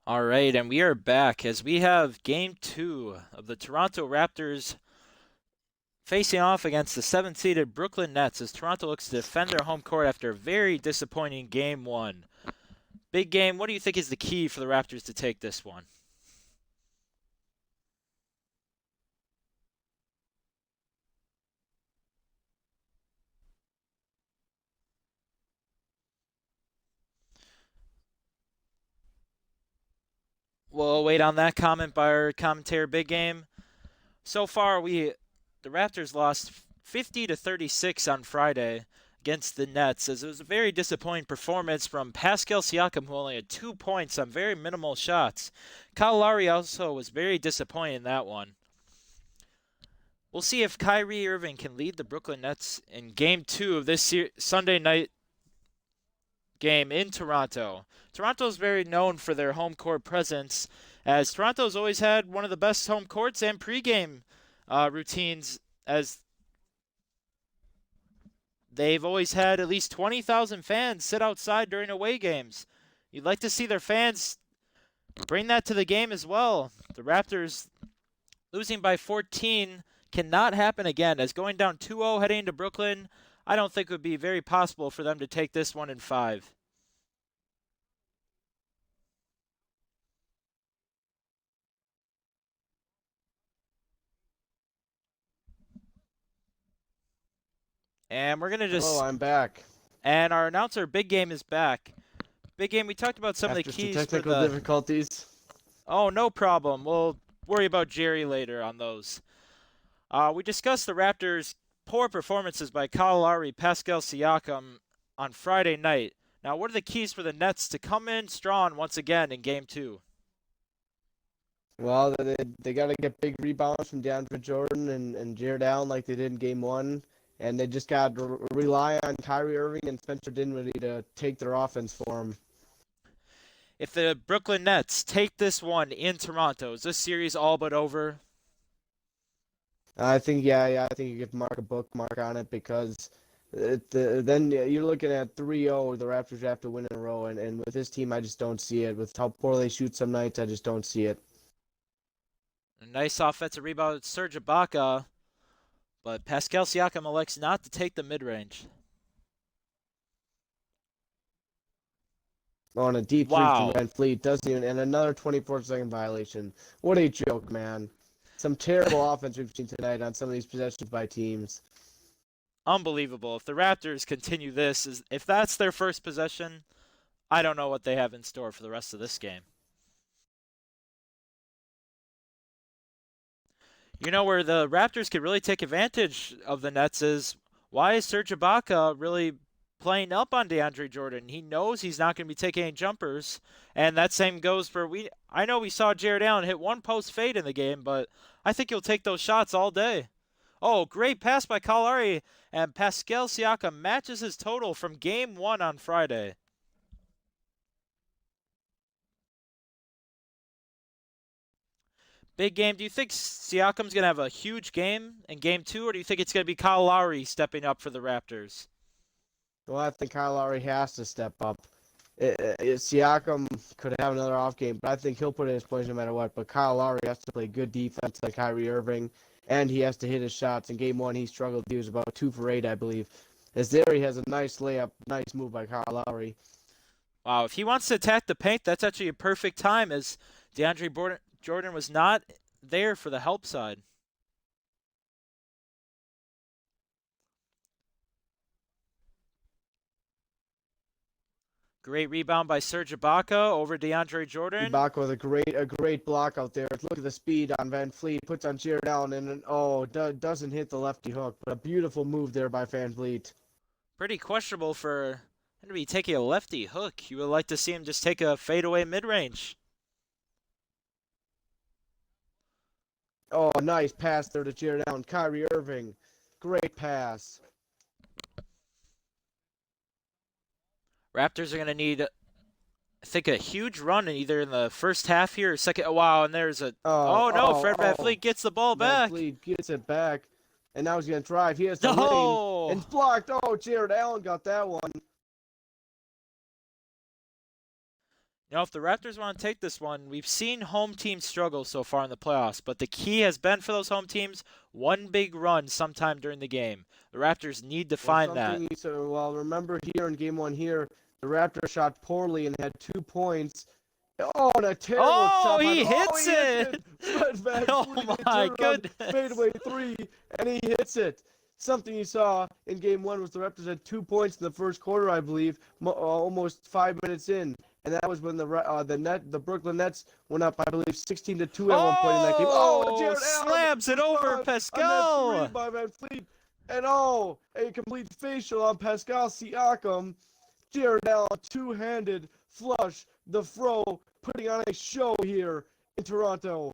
All right, and we are back as we have game two of the Toronto Raptors facing off against the seventh-seeded Brooklyn Nets as Toronto looks to defend their home court after a very disappointing game one. Big game, what do you think is the key for the Raptors to take this one? We'll wait on that comment by our commentator, Big Game. So far, the Raptors lost 50 to 36 on Friday against the Nets, as it was a very disappointing performance from Pascal Siakam, who only had 2 points on very minimal shots. Kyle Lowry also was very disappointed in that one. We'll see if Kyrie Irving can lead the Brooklyn Nets in Game 2 of this Sunday night game in Toronto. Toronto's very known for their home court presence, as Toronto's always had one of the best home courts and pregame routines, as they've always had at least 20,000 fans sit outside during away games. You'd like to see their fans bring that to the game as well. The Raptors losing by 14 cannot happen again, as going down 2-0 heading into Brooklyn, I don't think it would be very possible for them to take this one in 5. And we're going to Hello, just. I'm back. And our announcer, Big Game, is back. Big Game, we talked about some of the After some keys for technical the. difficulties. Oh, no problem. We'll worry about Jerry later on those. We discussed the Raptors' poor performances by Kyle Lowry, Pascal Siakam on Friday night. Now, what are the keys for the Nets to come in strong once again in Game 2? Well, they got to get big rebounds from DeAndre Jordan and Jared Allen like they did in Game 1. And they just got to rely on Kyrie Irving and Spencer Dinwiddie to take their offense for them. If the Brooklyn Nets take this one in Toronto, is this series all but over? I think, I think you could mark a bookmark on it because then you're looking at 3-0. The Raptors have to win in a row. And with this team, I just don't see it. With how poor they shoot some nights, I just don't see it. A nice offensive rebound, Serge Ibaka, but Pascal Siakam elects not to take the mid-range. On a deep three from Wow. Van Fleet, doesn't even, and another 24-second violation. What a joke, man. Some terrible offense we've seen tonight on some of these possessions by teams. Unbelievable. If the Raptors continue this, if that's their first possession, I don't know what they have in store for the rest of this game. You know where the Raptors could really take advantage of the Nets is, why is Serge Ibaka really playing up on DeAndre Jordan? He knows he's not going to be taking any jumpers, and that same goes for I know we saw Jared Allen hit one post fade in the game, but I think he'll take those shots all day. Oh, great pass by Kyle Lowry, and Pascal Siakam matches his total from Game 1 on Friday. Big Game, do you think Siakam's going to have a huge game in Game 2, or do you think it's going to be Kyle Lowry stepping up for the Raptors? Well, I think Kyle Lowry has to step up. Siakam could have another off game, but I think he'll put in his points no matter what. But Kyle Lowry has to play good defense like Kyrie Irving, and he has to hit his shots. In Game 1, he struggled. He was about 2 for 8, I believe. As there, he has a nice layup, nice move by Kyle Lowry. Wow, if he wants to attack the paint, that's actually a perfect time, as DeAndre Jordan was not there for the help side. Great rebound by Serge Ibaka over DeAndre Jordan. Ibaka with a great block out there. Look at the speed on Van Fleet. Puts on Jared Allen and doesn't hit the lefty hook. But a beautiful move there by Van Fleet. Pretty questionable for him to be taking a lefty hook. You would like to see him just take a fadeaway mid-range. Oh, nice pass there to Jared Allen. Kyrie Irving. Great pass. Raptors are going to need, I think, a huge run either in the first half here or second. Wow, and there's a. Oh, no, Fred VanVleet gets the ball back. VanVleet gets it back. And now he's going to drive. He has the No! lane. And it's blocked. Oh, Jared Allen got that one. If the Raptors want to take this one, we've seen home teams struggle so far in the playoffs, but the key has been for those home teams one big run sometime during the game. The Raptors need to Well, find that. something you said. Well, remember here in Game One here, the Raptors shot poorly and had 2 points. Oh, and a terrible Oh, shot by. he Oh, hits he hits it! it. Fred Van Oh Fleet a my turnaround goodness! fadeaway three, and he hits it. Something you saw in Game One was the Raptors had 2 points in the first quarter, I believe, almost 5 minutes in, and that was when the Brooklyn Nets went up, I believe, 16-2 at one point in that game. Oh, Oh, Jared Allen slams it over responds on that three Pascal! by Van Fleet, and oh, a complete facial on Pascal Siakam. Jared Allen, two-handed flush, the fro, putting on a show here in Toronto.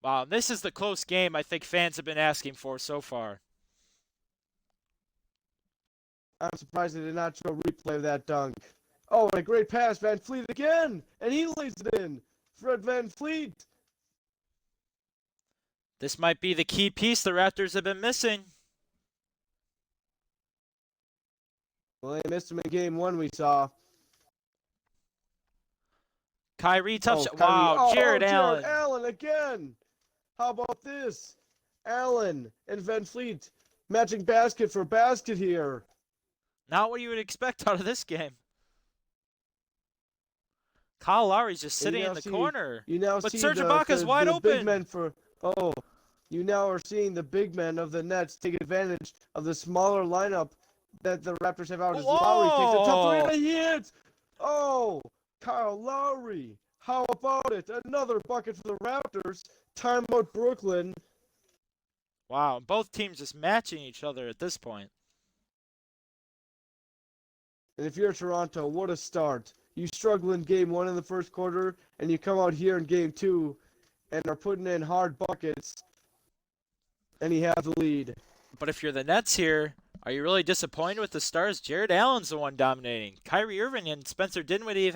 Wow, this is the close game I think fans have been asking for so far. I'm surprised they did not show a replay of that dunk. Oh, and a great pass, Van Fleet again, and he lays it in. Fred Van Fleet. This might be the key piece the Raptors have been missing. Well, they missed him in Game 1, we saw. Kyrie tough Oh, shot. Kyrie. Wow, Oh, Jared Jared Allen. Allen again. How about this? Allen and Van Fleet matching basket for basket here. Not what you would expect out of this game. Kyle Lowry's just And sitting in the corner. you now But see Serge Ibaka's wide the big open. men for oh, you now are seeing the big men of the Nets take advantage of the smaller lineup that the Raptors have out as Lowry takes a tough three Whoa! and he hits. Oh, Kyle Lowry. How about it? Another bucket for the Raptors. Timeout Brooklyn. Wow, both teams just matching each other at this point. And if you're Toronto, what a start. You struggle in game one in the first quarter, and you come out here in game two and are putting in hard buckets, and you have the lead. But if you're the Nets here, are you really disappointed with the Stars? Jared Allen's the one dominating. Kyrie Irving and Spencer Dinwiddie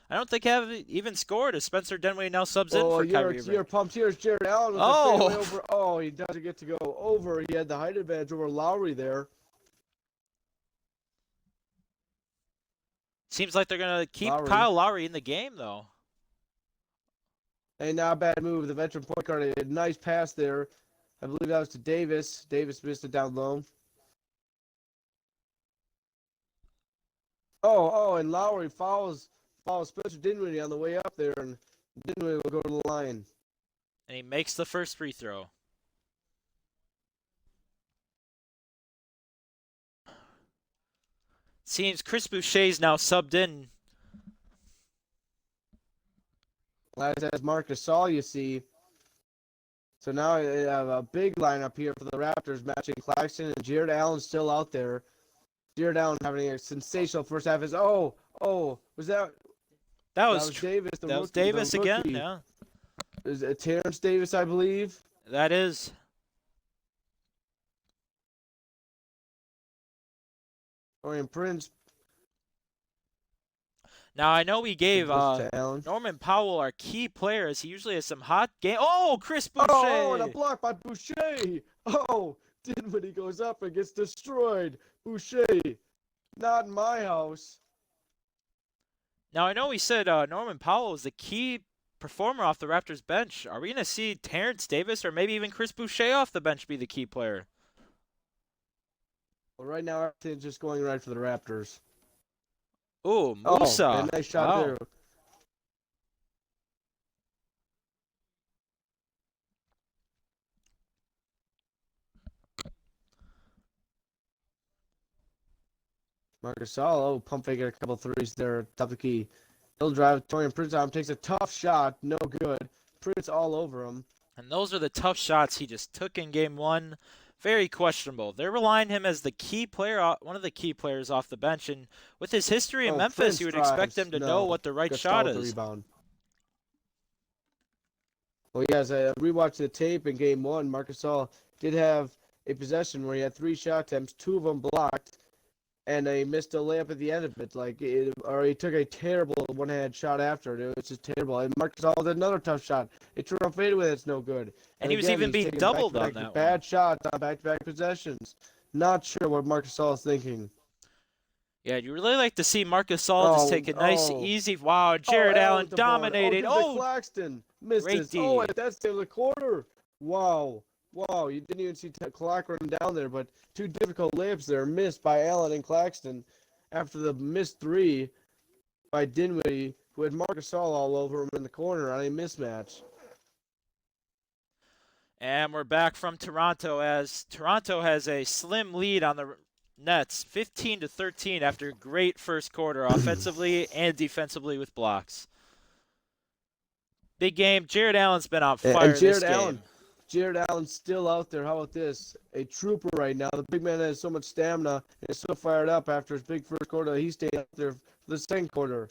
I don't think have even scored as Spencer Dinwiddie now subs in Oh, for Kyrie you're Irving. pumped. Here's Jared Allen with the fadeaway Oh! over. Oh, he doesn't get to go over. He had the height advantage over Lowry there. Seems like they're going to keep Lowry. Kyle Lowry in the game, though. And now a bad move. The veteran point guard had a nice pass there. I believe that was to Davis. Davis missed it down low. Oh, and Lowry follows Spencer Dinwiddie on the way up there, and Dinwiddie will go to the line. And he makes the first free throw. Seems Chris Boucher's now subbed in. As Marc Gasol, you see. So now they have a big lineup here for the Raptors, matching Claxton and Jared Allen still out there. Jared Allen having a sensational first half. Was that That was was Davis? that was Davis again. Yeah, Is it Terrence Davis, I believe? that is. Orion Prince. Now I know we gave To Allen. Norman Powell our key player, as he usually has some hot game. Oh, Chris Boucher! Oh, and a block by Boucher. Oh, Dinwiddie goes up and gets destroyed. Boucher, not in my house. Now I know we said Norman Powell is the key performer off the Raptors bench. Are we going to see Terrence Davis or maybe even Chris Boucher off the bench be the key player? Well, right now everything's just going right for the Raptors. Ooh, Oh, Musa. a nice shot Wow. there. Marc Gasol, pump fake a couple threes there, top of the key. He'll drive Torian Prince on, takes a tough shot, no good. Prince all over him. And those are the tough shots he just took in game one. Very questionable. They're relying him as the key player, one of the key players off the bench. And with his history in Memphis, Prince you would drives. expect him to No. know what the right Gasol shot with the is. rebound. Well, yes, I rewatched the tape in game one. Marc Gasol did have a possession where he had 3 shot attempts, 2 of them blocked, and he missed a layup at the end of it. Or he took a terrible one-handed shot after it. It was just terrible. And Marc Gasol did another tough shot. It turned fade with it's no good. And he was again, even he's being taking doubled on back-to-back that bad one. shots on back-to-back possessions. Not sure what Marc Gasol is thinking. Yeah, you really like to see Marcus All just Oh, take a nice, oh. easy. Wow, Oh, Jared Allen Allen with the board. Oh, dominated. give it to Oh, Claxton. great Misses. Oh, D. wait, that's the end of the quarter. Wow. Wow, you didn't even see Clark running down there, but two difficult layups there missed by Allen and Claxton after the missed three by Dinwiddie, who had Marcus all over him in the corner on a mismatch. And we're back from Toronto as Toronto has a slim lead on the Nets, 15 to 13 after a great first quarter offensively and defensively with blocks. Big game. Jared Allen's been on And fire this game. Jared Allen's still out there. How about this? A trooper right now. The big man has so much stamina and is so fired up after his big first quarter. He stayed out there for the second quarter.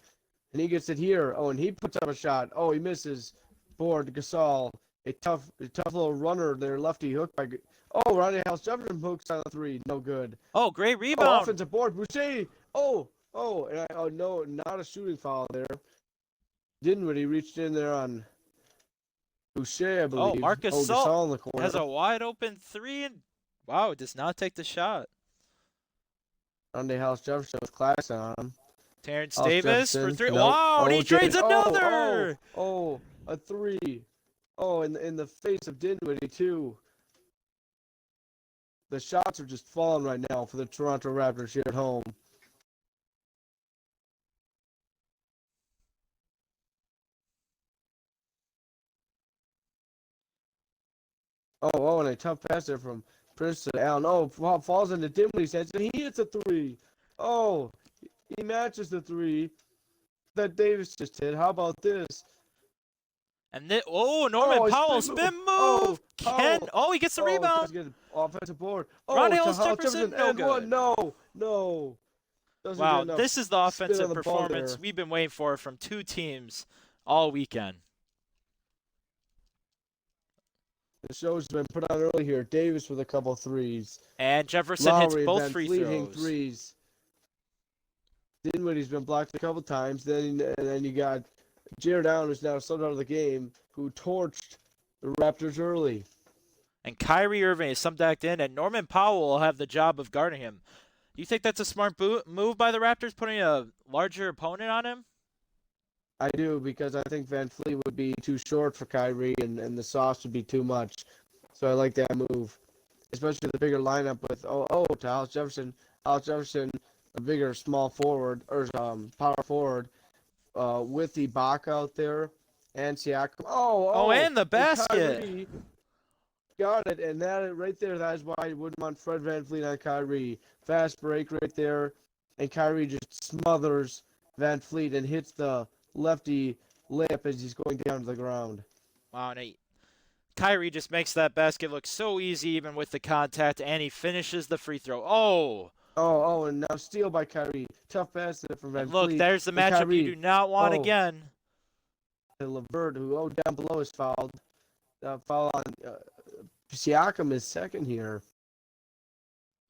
And he gets it here. Oh, and he puts up a shot. Oh, he misses. Board Gasol. A tough little runner there. Lefty hook by. Oh, Ronnie House Jefferson hooks on a three. No good. Oh, great Oh, rebound. offensive board. Boucher. Oh, oh no, not a shooting foul there. Didn't when he reached in there on Boucher, I Oh, believe. Marcus Oh, Salt Gasol in the corner. has a wide open three and wow, does not take the shot. Sunday House Jefferson with class on him. Terrence House Davis for Jefferson. three. Nope. Wow, and Oh, he trades Davis. another. A three. Oh, in the face of Dinwiddie, too. The shots are just falling right now for the Toronto Raptors here at home. Oh, and a tough pass there from Prince to Allen. Oh, falls into Dinwiddie's hands, and he hits a three. Oh, he matches the three that Davis just hit. How about this? And then, oh, Norman Oh, a Powell spin move. spin Oh, move. Powell. He gets the Oh, tries rebound. to get an offensive board. Ronnie Oh, to Hollis House Jefferson Jefferson, no and one. good. No. Doesn't get Wow, enough this is the spin on offensive the ball performance there. we've been waiting for from two teams all weekend. The show's been put on early here. Davis with a couple threes. And Jefferson hits Lowry and both Van free Fleet hitting throws. threes. Dinwiddie's been blocked a couple times. Then you got Jared Allen, who's now subbed out of the game, who torched the Raptors early. And Kyrie Irving is subducked in, and Norman Powell will have the job of guarding him. Do you think that's a smart move by the Raptors, putting a larger opponent on him? I do, because I think Van Fleet would be too short for Kyrie, and the sauce would be too much. So I like that move, especially the bigger lineup with to House Jefferson. House Jefferson, a bigger small forward or power forward, with Ibaka out there and Siakam. Oh, and the And basket. Kyrie got it, and that right there, that is why I wouldn't want Fred VanVleet on Kyrie. Fast break right there, and Kyrie just smothers VanVleet and hits the lefty lip as he's going down to the ground. Wow, and Kyrie just makes that basket look so easy even with the contact, and he finishes the free throw. Oh, And now steal by Kyrie. Tough pass there from and look, VanVleet, there's the but matchup you do Kyrie, not want oh, again. Levert, who down below is fouled. Foul on Siakam is second here.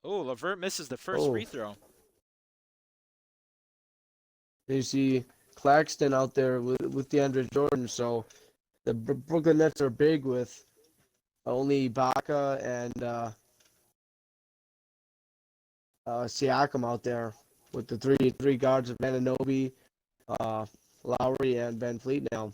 Oh, Levert misses the first Oh, free throw. you see Claxton out there with DeAndre Jordan. So the Brooklyn Nets are big with only Ibaka and Siakam out there with the three guards of Anunoby, Lowry, and Van Fleet now.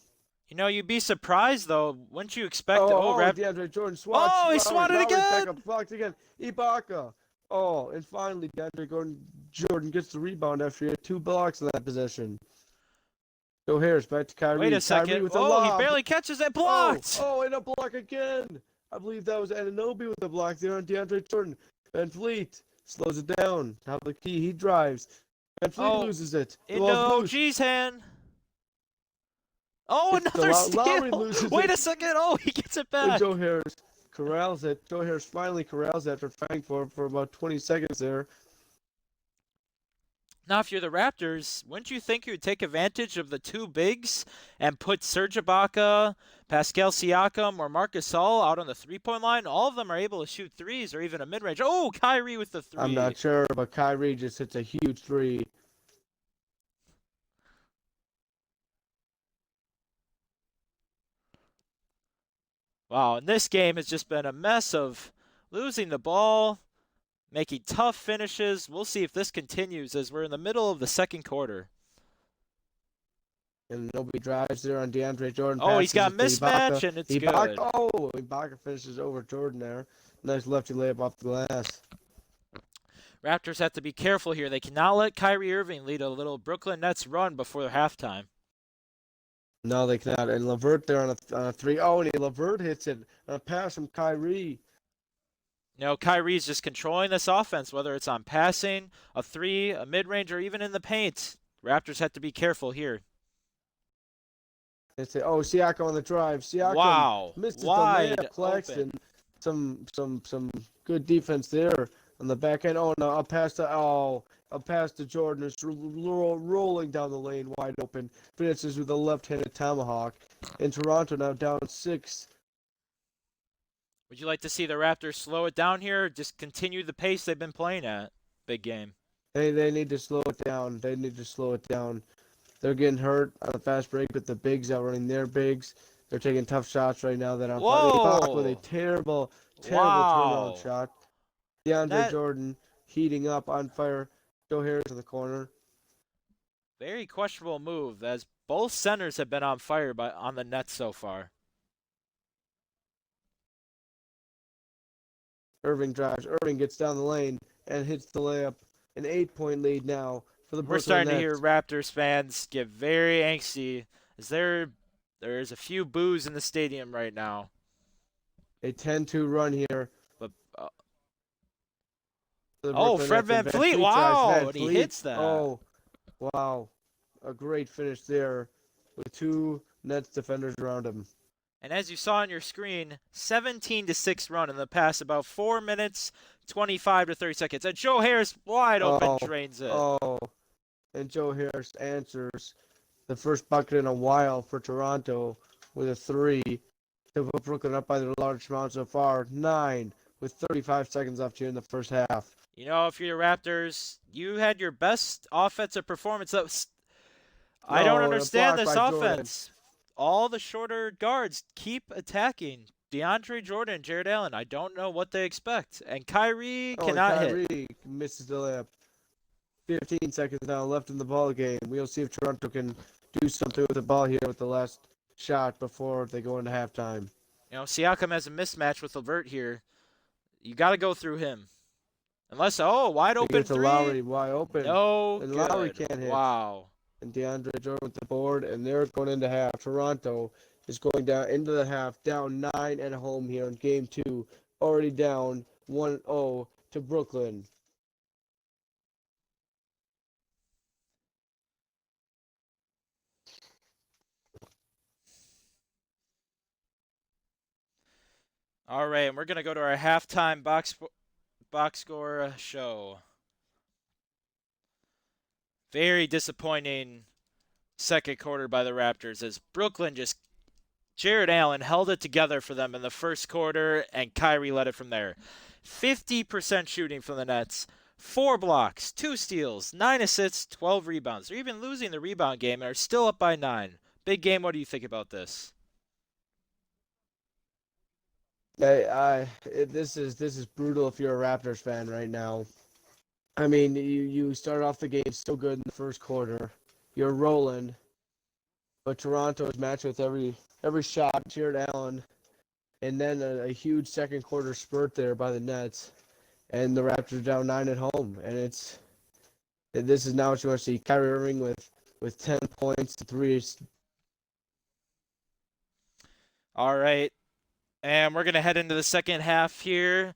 You know, you'd be surprised though. Wouldn't you expect? DeAndre Jordan swats. Oh, he Lowry, swatted Lowry's back again. up, blocked again. Ibaka. Oh, and finally DeAndre Jordan gets the rebound after he had two blocks in that possession. Joe Harris back to Wait a Kyrie. Kyrie second. with a Oh, he lob. barely catches it. Blocked. And a block again. I believe that was Anunoby with the block there on DeAndre Jordan. Van Fleet slows it down. Top of the key, he drives. Van Fleet Oh, loses it. The into ball's loose. OG's hand. Oh, It's another Lowry steal. loses Wait it. a second. Oh, he gets it And back. Joe Harris corrals it. Joe Harris finally corrals it after fighting for about 20 seconds there. Now, if you're the Raptors, wouldn't you think you would take advantage of the two bigs and put Serge Ibaka, Pascal Siakam, or Marcus Gasol out on the three-point line? All of them are able to shoot threes or even a mid-range. Oh, Kyrie with the I'm three. not sure, but Kyrie just hits a huge three. Wow, and this game has just been a mess of losing the ball, making tough finishes. We'll see if this continues as we're in the middle of the second quarter. And nobody drives there on DeAndre Jordan. Oh, he's Passes got it to mismatch, Ibaka. and it's Ibaka. good. Oh, Ibaka finishes over Jordan there. Nice lefty layup off the glass. Raptors have to be careful here. They cannot let Kyrie Irving lead a little Brooklyn Nets run before halftime. No, they cannot. And LeVert there on a three. Oh, and LeVert hits it on a pass from Kyrie. You know, Kyrie's just controlling this offense, whether it's on passing, a three, a mid range, or even in the paint. Raptors have to be careful here. They say, oh, Siakam on the drive. Siakam Wow, misses the wide layup. Claxton, open. some good defense there on the back end. Oh no, a pass to Jordan. It's rolling down the lane, wide open. Finishes with a left-handed tomahawk. And Toronto now down 6. Would you like to see the Raptors slow it down here, or just continue the pace they've been playing at? Big game. They need to slow it down. They need to slow it down. They're getting hurt on a fast break, but the bigs are running their bigs. They're taking tough shots right now that aren't fun. Ibaka with a Whoa! terrible turnaround Wow! shot. DeAndre That Jordan heating up on fire. Joe Harris in the corner. very questionable move, as both centers have been on fire on the Nets so far. Irving drives. Irving gets down the lane and hits the layup. An 8-point lead now for the And we're Brooklyn starting to hear Nets. Raptors fans get very angsty, as there's a few boos in the stadium right now. A 10-2 run here But for the oh, Brooklyn Fred Nets. And Van Van Fleet! Fleet drives. Wow, Van and he Fleet. hits that. Oh, wow. A great finish there with 2 Nets defenders around him. And as you saw on your screen, 17-6 run in the past about 4 minutes, 25 to 30 seconds. And Joe Harris wide open Oh, drains it. oh. And Joe Harris answers the first bucket in a while for Toronto with a 3 to put Brooklyn up by the large amount so far. 9 with 35 seconds left here in the first half. You know, if you're the Raptors, you had your best offensive performance. I don't Oh, and a understand block this by Jordan. offense. All the shorter guards keep attacking. DeAndre Jordan and Jared Allen, I don't know what they expect. And Kyrie Oh, and cannot hit. Kyrie misses the layup. 15 seconds now left in the ball game. We'll see if Toronto can do something with the ball here with the last shot before they go into halftime. You know, Siakam has a mismatch with LeVert here. You got to go through him. Unless, oh, wide They give open it to three. Lowry wide open. No And Lowry good. can't hit. Wow. And DeAndre Jordan with the board, and they're going into half. Toronto is going down into the half, down 9 at home here in game 2, already down 1-0 to Brooklyn. All right, and we're going to go to our halftime box score show. Very disappointing second quarter by the Raptors as Brooklyn just Jared Allen held it together for them in the first quarter and Kyrie led it from there. 50% shooting from the Nets, 4 blocks, 2 steals, 9 assists, 12 rebounds. They're even losing the rebound game and are still up by 9. Big game, what do you think about this? This is brutal if you're a Raptors fan right now. I mean, you start off the game so good in the first quarter, you're rolling, but Toronto is matched with every shot. Jared Allen, and then a huge second quarter spurt there by the Nets, and the Raptors down 9 at home, and this is now what you want to see. Kyrie Irving with 10 points, 3. All right, and we're going to head into the second half here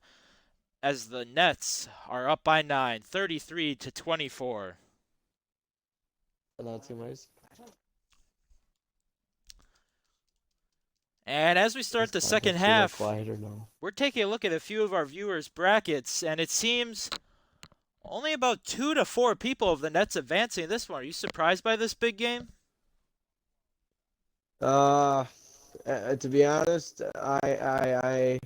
as the Nets are up by 9, 33 to 24. And as we start the second half, we're taking a look at a few of our viewers' brackets, and it seems only about 2 to 4 people of the Nets advancing this one. Are you surprised by this big game? To be honest, I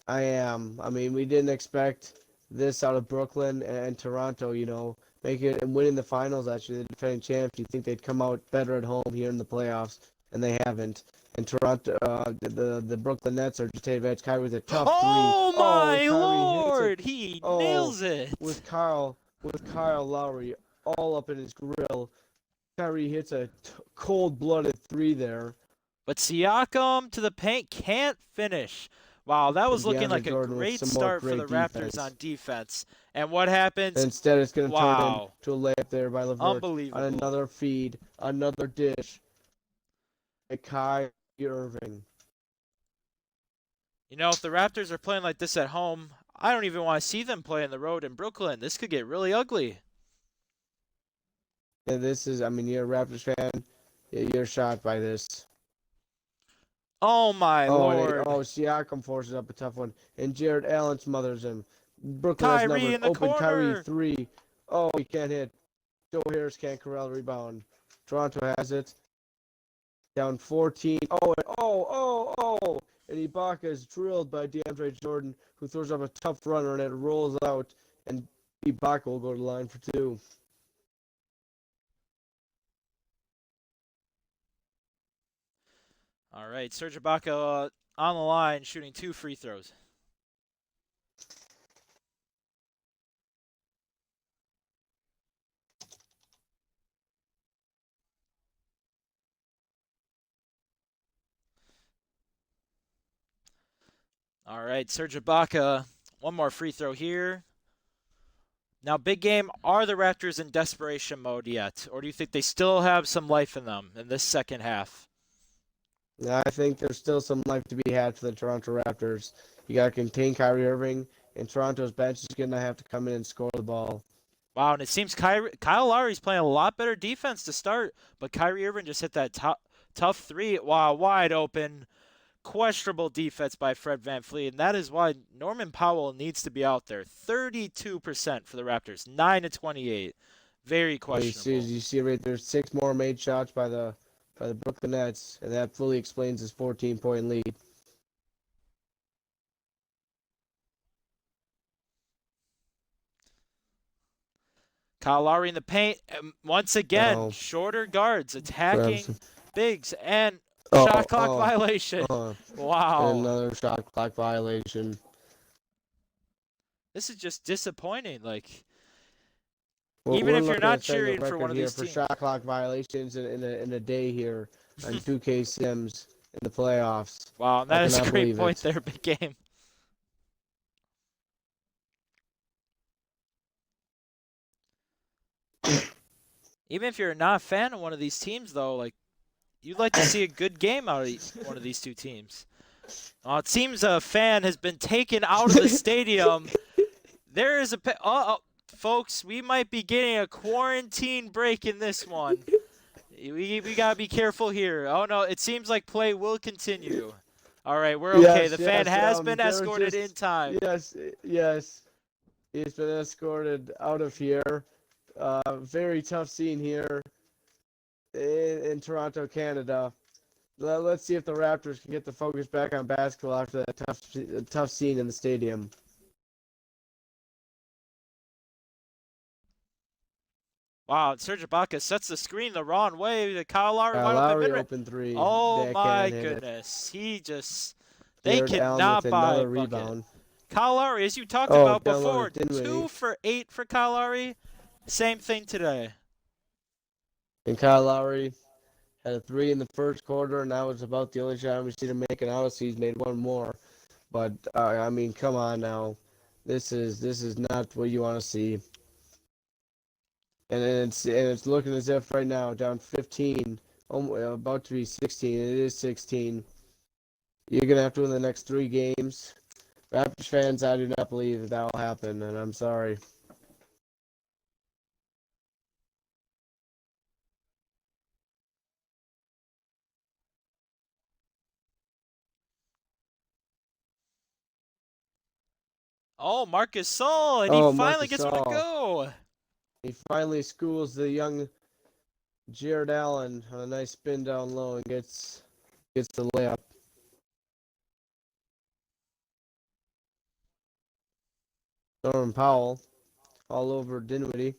am. I mean, we didn't expect this out of Brooklyn and Toronto, making it and winning the finals, actually, the defending champs. You think they'd come out better at home here in the playoffs, and they haven't. And Toronto, the Brooklyn Nets are just taking advantage. Kyrie with a tough three. Oh Oh, and my Kyrie hits it. lord! He Oh, nails it. with Kyle Lowry all up in his grill. Kyrie hits a cold-blooded three there, But Siakam to the paint can't finish. Wow, that was and looking DeAndre like a Jordan with great some more start for the great Raptors defense. on defense. And what happens? Instead, it's going to turn Wow, into a layup there by LeVert on unbelievable. another feed, another dish by Kyrie Irving. You know, if the Raptors are playing like this at home, I don't even want to see them play on the road in Brooklyn. This could get really ugly. And this is, I mean, you're a Raptors fan, you're shocked by this. Oh my lord. Siakam forces up a tough one, and Jared Allen smothers him. Brooklyn has Kyrie numbers. in the Open Kyrie corner. three. Oh, he can't hit. Joe Harris can't corral the rebound. Toronto has it. Down 14. And Ibaka is drilled by DeAndre Jordan, who throws up a tough runner, and it rolls out, and Ibaka will go to the line for two. All right, Serge Ibaka on the line, shooting 2 free throws. All right, Serge Ibaka, one more free throw here. Now, big game, are the Raptors in desperation mode yet? Or do you think they still have some life in them in this second half? I think there's still some life to be had for the Toronto Raptors. You got to contain Kyrie Irving, and Toronto's bench is going to have to come in and score the ball. Wow, and it seems Kyle Lowry's playing a lot better defense to start, but Kyrie Irving just hit that tough three. Wow, wide open. Questionable defense by Fred VanVleet, and that is why Norman Powell needs to be out there. 32% for the Raptors, 9 to 28. Very questionable. You see right there, 6 more made shots by the Brooklyn Nets, and that fully explains his 14-point lead. Kyle Lowry in the paint. Once again, Oh, shorter guards grabs. attacking bigs and Oh, shot clock oh, violation. oh, and Wow. another shot clock violation. This is just disappointing. Like, Well, even we're if you're looking not at setting a cheering for one record of here these for teams. shot clock violations in a day here on 2K Sims in the playoffs. Wow, and I that is a cannot great believe point it. there, big game. Even if you're not a fan of one of these teams, though, like, you'd like to see a good game out of one of these two teams. It seems a fan has been taken out of the stadium. There is a folks, we might be getting a quarantine break in this one. We got to be careful here. Oh no, it seems like play will continue. All right, we're okay. The Yes, fan yes. has been There was escorted in just time. yes. He's been escorted out of here. Very tough scene here in Toronto, Canada. Let's see if the Raptors can get the focus back on basketball after that tough scene in the stadium. Wow, Serge Ibaka sets the screen the wrong way. The Kyle Lowry wide open Lowry mid-range. open three. Oh They my can't hit it. goodness. They Jared Allen with cannot buy a another bucket. rebound. Kyle Lowry, as you talked Oh, about down low to before, Dinwiddie. 2 for 8 for Kyle Lowry. Same thing today. And Kyle Lowry had a three in the first quarter, and that was about the only shot we've seen him make. And obviously, he's made one more. But I mean, come on now, this is not what you want to see. And it's looking as if right now down 15, about to be 16. It is 16. You're gonna have to win the next 3 games. Raptors fans, I do not believe that will happen, and I'm sorry. Oh, Marcus Sol, and he Oh, finally Marcus gets one to Gasol. go. He finally schools the young Jared Allen on a nice spin down low and gets the layup. Norman Powell all over Dinwiddie.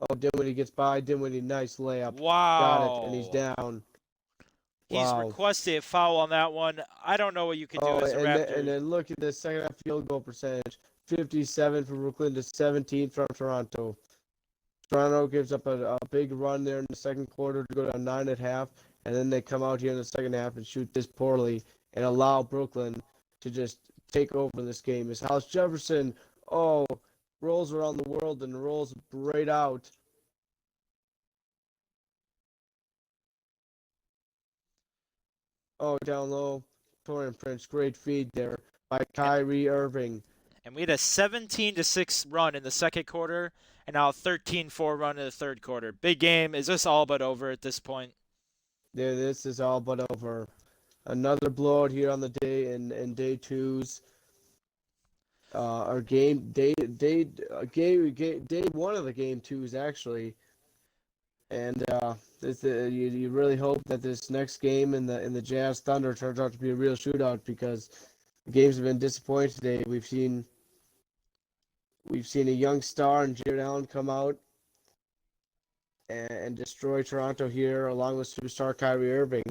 Oh, Dinwiddie gets by. Dinwiddie, nice layup. Got it, and he's Wow. down. He's Wow. requested a foul on that one. I don't know what you could do Oh, as a and Raptor. then look at this second half field goal percentage. 57 for Brooklyn to 17 from Toronto. Toronto gives up a big run there in the second quarter to go down 9 at half, and then they come out here in the second half and shoot this poorly and allow Brooklyn to just take over this game. As House Jefferson, oh, rolls around the world and rolls right out. Oh, down low, Torian Prince, great feed there by And Kyrie Irving. and we had a 17-6 run in the second quarter, and now a 13-4 run in the third quarter. Big game. Is this all but over at this point? There, this is all but over. Another blowout here on the day in day twos. Our day one of the game twos actually, and you really hope that this next game in the Jazz Thunder turns out to be a real shootout because the games have been disappointing today. We've seen a young star in Jared Allen come out and destroy Toronto here along with superstar Kyrie Irving.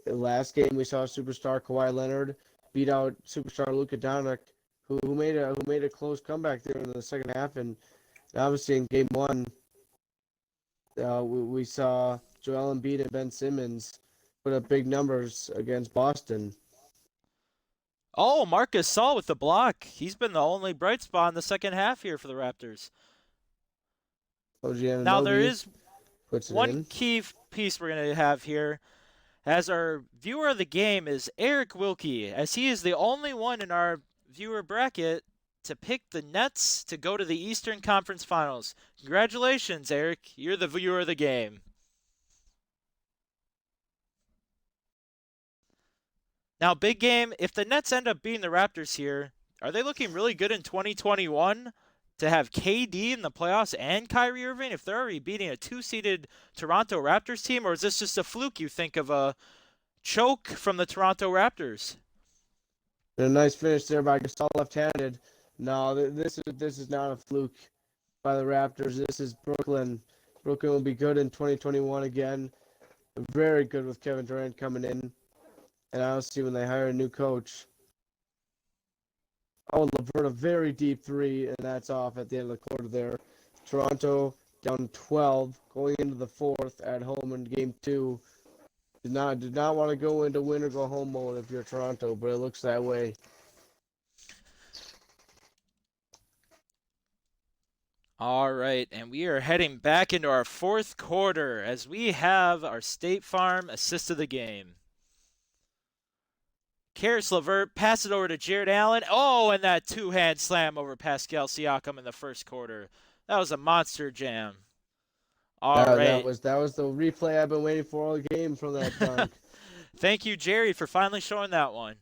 Last game we saw superstar Kawhi Leonard beat out superstar Luka Doncic, who made a close comeback there in the second half, and obviously in game one, we saw Joel Embiid and Ben Simmons put up big numbers against Boston. Oh, Marcus Saul with the block. He's been the only bright spot in the second half here for the Raptors. OG Now, there Anunoby is puts it one in. key piece we're going to have here as our viewer of the game is Eric Wilkie, as he is the only one in our viewer bracket to pick the Nets to go to the Eastern Conference Finals. Congratulations, Eric. You're the viewer of the game. Now, big game. If the Nets end up beating the Raptors here, are they looking really good in 2021 to have KD in the playoffs and Kyrie Irving if they're already beating a two-seeded Toronto Raptors team? Or is this just a fluke you think of a choke from the Toronto Raptors? And a nice finish there by Gasol left-handed. No, this is not a fluke by the Raptors. This is Brooklyn. Brooklyn will be good in 2021 again. Very good with Kevin Durant coming in. And I'll see when they hire a new coach. Oh, LeVert, a very deep three, and that's off at the end of the quarter there. Toronto down 12, going into the fourth at home in game two. Did not want to go into win or go home mode if you're Toronto, but it looks that way. All right, and we are heading back into our fourth quarter as we have our State Farm assist of the game. Karis LeVert pass it over to Jared Allen. Oh, and that two-hand slam over Pascal Siakam in the first quarter. That was a monster jam. All That right. was the replay I've been waiting for all game from that dunk. Thank you, Jerry, for finally showing that one.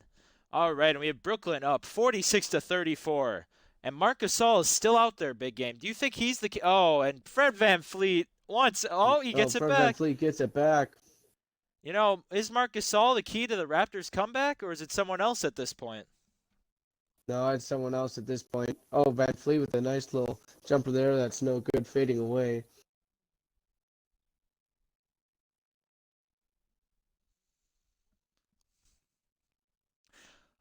All right, and we have Brooklyn up 46-34. And Marcus Gasol is still out there, big game. Do you think he's the key? Oh, and Fred VanVleet once. Oh, he Oh, gets it Fred back. VanVleet gets it back. You know, is Marcus Gasol the key to the Raptors' comeback, or is it someone else at this point? No, it's someone else at this point. Oh, VanVleet with a nice little jumper there. That's no good, fading away.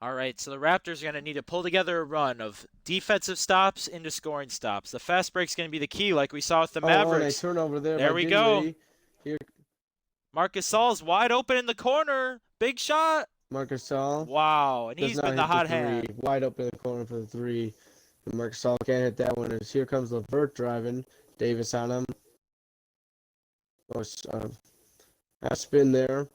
All right, so the Raptors are going to need to pull together a run of defensive stops into scoring stops. The fast break's going to be the key, like we saw with the Oh, and a Mavericks. turnover there There by we go. Dinwiddie. Here, Marcus Gasol's wide open in the corner. Big shot. Marcus Gasol Wow, and does he's not been the hit the hot three. hand. Wide open in the corner for the three. And Marcus Gasol can't hit that one. As here comes LeVert driving. Davis on him. Oh, a spin there.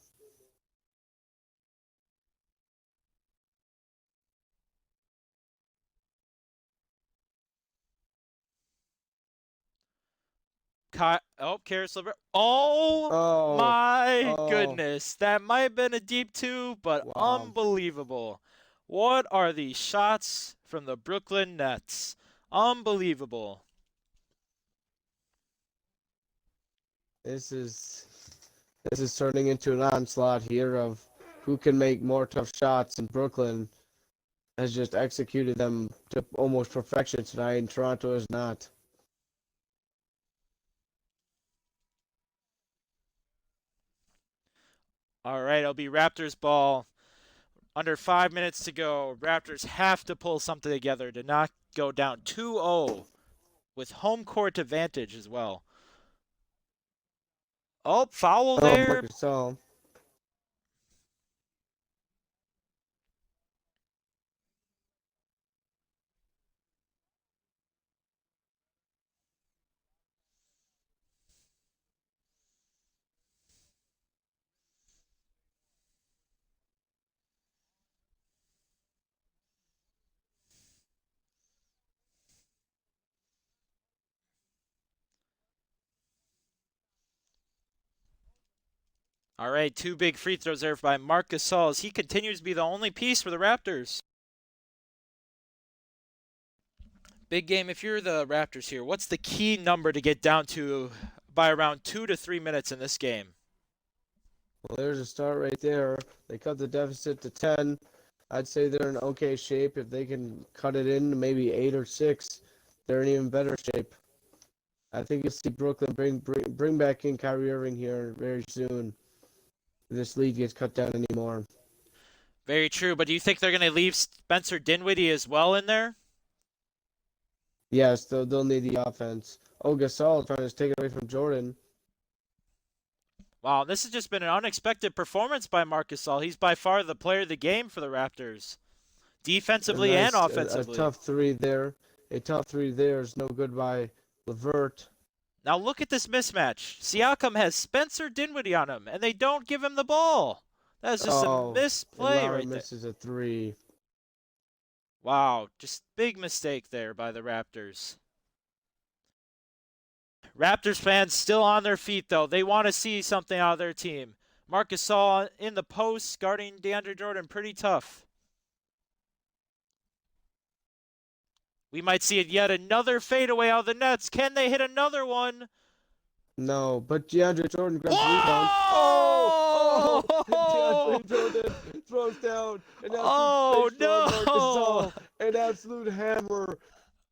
Oh, Karis LeVert. Oh Oh, my oh, goodness. That might have been a deep two, but wow. unbelievable. What are these shots from the Brooklyn Nets? Unbelievable. This is this is turning into an onslaught here of who can make more tough shots, and Brooklyn has just executed them to almost perfection tonight, and Toronto is not. All right, it'll be Raptors ball. Under 5 minutes to go. Raptors have to pull something together to not go down 2-0 with home court advantage as well. Oh, foul Oh, there. Marcus Gasol. All right, two big free throws there by Marc Gasol as he continues to be the only piece for the Raptors. Big game, if you're the Raptors here, what's the key number to get down to by around 2 to 3 minutes in this game? Well, there's a start right there. They cut the deficit to 10. I'd say they're in okay shape. If they can cut it in to maybe 8 or 6, they're in even better shape. I think you'll see Brooklyn bring back in Kyrie Irving here very soon. If this lead gets cut down anymore. Very true, but do you think they're going to leave Spencer Dinwiddie as well in there? Yes, they'll need the offense. Oh, Gasol trying to take it away from Jordan. Wow, this has just been an unexpected performance by Marc Gasol. He's by far the player of the game for the Raptors, A defensively and nice, a offensively. tough three there. A tough three there is no good by Levert. Now look at this mismatch. Siakam has Spencer Dinwiddie on him, and they don't give him the ball. That's just a Oh, and misplay Lowry right there. misses a three. Wow, just big mistake there by the Raptors. Raptors fans still on their feet, though. They want to see something out of their team. Marc Gasol in the post, guarding DeAndre Jordan, pretty tough. We might see it yet another fadeaway out of the Nets. Can they hit another one? No, but DeAndre Jordan grabs the rebound. Whoa! DeAndre Jordan throws down an absolute Oh space for Marc no! Gasol. An absolute hammer.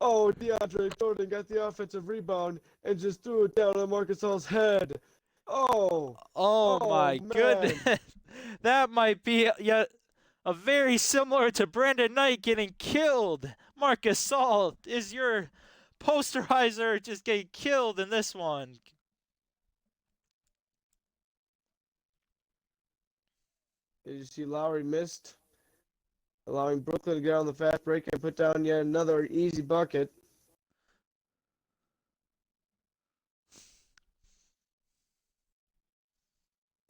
Oh, DeAndre Jordan got the offensive rebound and just threw it down on Marc Gasol's head. Oh, Oh oh my man. goodness. That might be yet a very similar to Brandon Knight getting killed. Marc Gasol is your posterizer just getting killed in this one. Did you see Lowry missed? Allowing Brooklyn to get on the fast break and put down yet another easy bucket.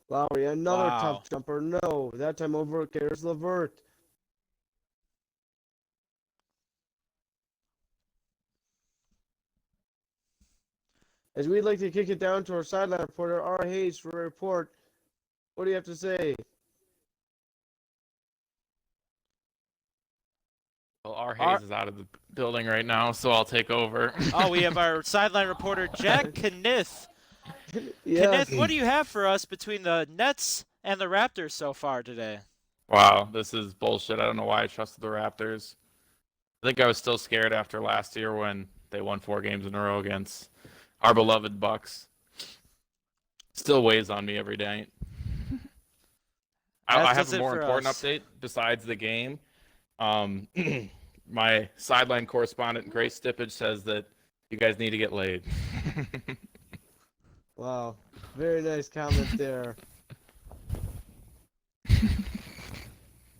Lowry, another Wow. tough jumper. No, that time over carries Levert. As we'd like to kick it down to our sideline reporter, R. Hayes, for a report. What do you have to say? Well, R. Our, Hayes is out of the building right now, so I'll take over. oh, we have our sideline reporter, Jack Kniff. Yes. Kniff, what do you have for us between the Nets and the Raptors so far today? Wow, this is bullshit. I don't know why I trusted the Raptors. I think I was still scared after last year when they won 4 games in a row against our beloved Bucks. Still weighs on me every day. I As have does a it more for important us. update besides the game. Um, my sideline correspondent, Grace Stippage, says that you guys need to get laid. Wow. Very nice comment there.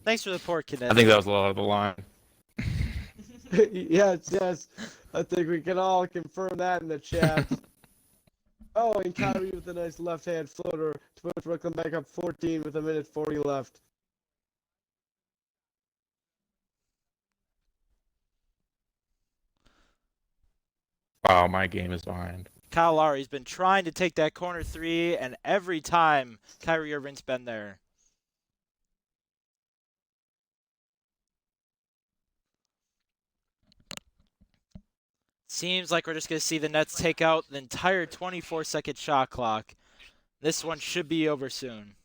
Thanks for the report, I Kniff. think that was a lot of the line. Yes, yes. I think we can all confirm that in the chat. Oh, and Kyrie with a nice left-hand floater to put Brooklyn back up 14 with 1:40 left. Wow, my game is behind. Kyle Lowry's been trying to take that corner three, and every time Kyrie Irving's been there. Seems like we're just going to see the Nets take out the entire 24-second shot clock. This one should be over soon.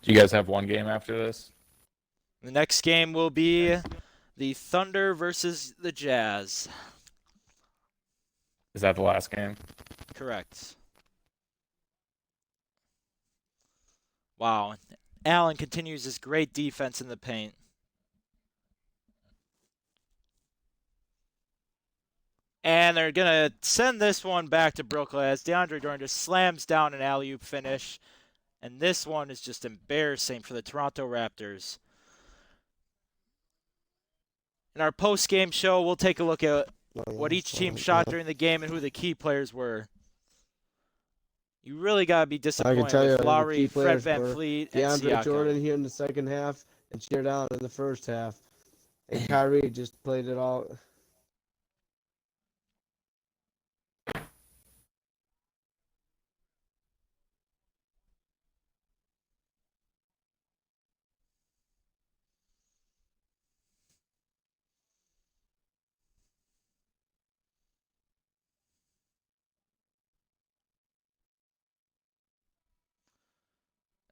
Do you guys have one game after this? The next game will be the Thunder versus the Jazz. Is that the last game? Correct. Wow. Allen continues his great defense in the paint. And they're going to send this one back to Brooklyn as DeAndre Jordan just slams down an alley-oop finish. And this one is just embarrassing for the Toronto Raptors. In our post-game show, we'll take a look at what each team shot during the game and who the key players were. You really got to be I disappointed can tell you with the Lowry, key Fred players were VanVleet, and DeAndre Siakam. Jordan here in the second half and cheered down in the first half. And Kyrie just played it all.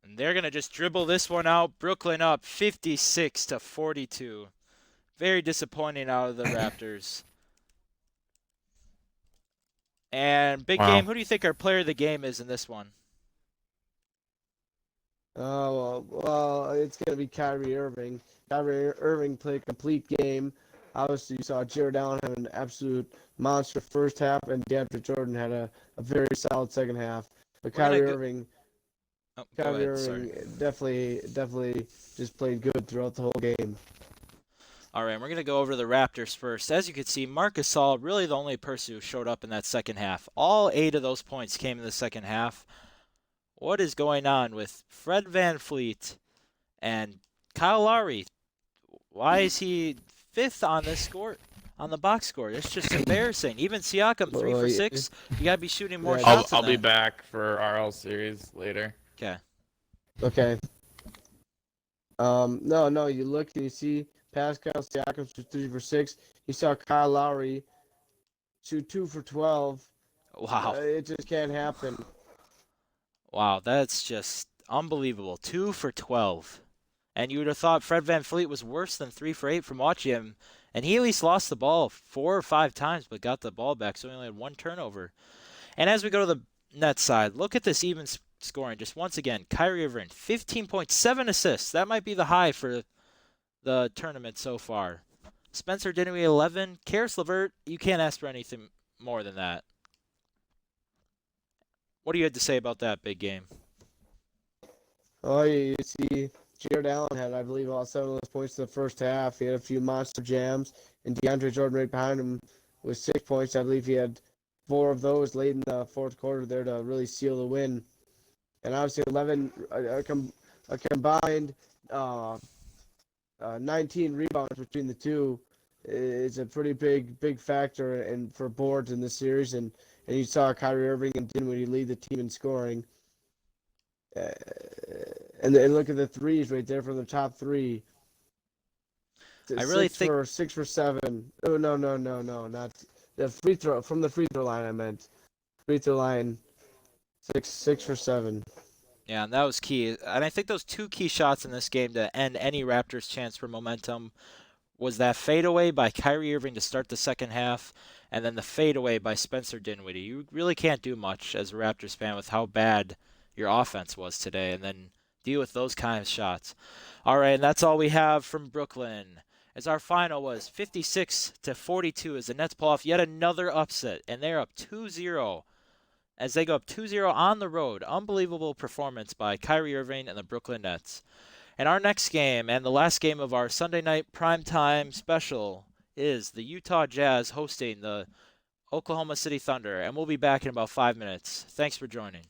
And they're going to just dribble this one out. Brooklyn up 56-42. Very disappointing out of the Raptors. And big game, who do you think our player of the game is in this one? Well, it's going to be Kyrie Irving. Kyrie Irving played a complete game. Obviously, you saw Jared Allen have an absolute monster first half, and DeAndre Jordan had a very solid second half. But Kyrie Irving definitely just played good throughout the whole game. All right, we're going to go over to the Raptors first. As you can see, Marc Gasol, really the only person who showed up in that second half. All 8 of those points came in the second half. What is going on with Fred VanVleet and Kyle Lowry? Why is he 5th on this score, on the box score? It's just embarrassing. Even Siakam, 3 for 6. You got to be shooting more shots than I'll that. be back for RL series later. Okay. No, you look and you see Pascal Siakam shoot 3 for 6. You saw Kyle Lowry shoot 2 for 12. Wow. It just can't happen. Wow, that's just unbelievable. 2 for 12. And you would have thought Fred VanVleet was worse than 3 for 8 from watching him. And he at least lost the ball 4 or 5 times, but got the ball back, so he only had 1 turnover. And as we go to the Nets side, look at this even scoring. Just once again, Kyrie Irving, 15.7 assists. That might be the high for the tournament so far. Spencer Dinwiddie, 11. Karis LeVert, you can't ask for anything more than that. What do you have to say about that big game? Oh, you see, Jared Allen had, I believe, all 7 of those points in the first half. He had a few monster jams, and DeAndre Jordan right behind him with 6 points. I believe he had 4 of those late in the fourth quarter there to really seal the win. And obviously, a combined 19 rebounds between the two is a pretty big factor and for boards in this series. And you saw Kyrie Irving and Dinwiddie lead the team in scoring. And look at the threes right there from the top 3. I really think 6 for 7. Oh no, not the free throw from the free throw line. I meant free throw line. 6 for 7. Yeah, and that was key. And I think those 2 key shots in this game to end any Raptors chance for momentum was that fadeaway by Kyrie Irving to start the second half, and then the fadeaway by Spencer Dinwiddie. You really can't do much as a Raptors fan with how bad your offense was today, and then deal with those kind of shots. All right, and that's all we have from Brooklyn. As our final was 56-42 as the Nets pull off yet another upset, and they're up 2-0 as they go up 2-0 on the road. Unbelievable performance by Kyrie Irving and the Brooklyn Nets. And our next game and the last game of our Sunday night primetime special is the Utah Jazz hosting the Oklahoma City Thunder, and we'll be back in about 5 minutes. Thanks for joining.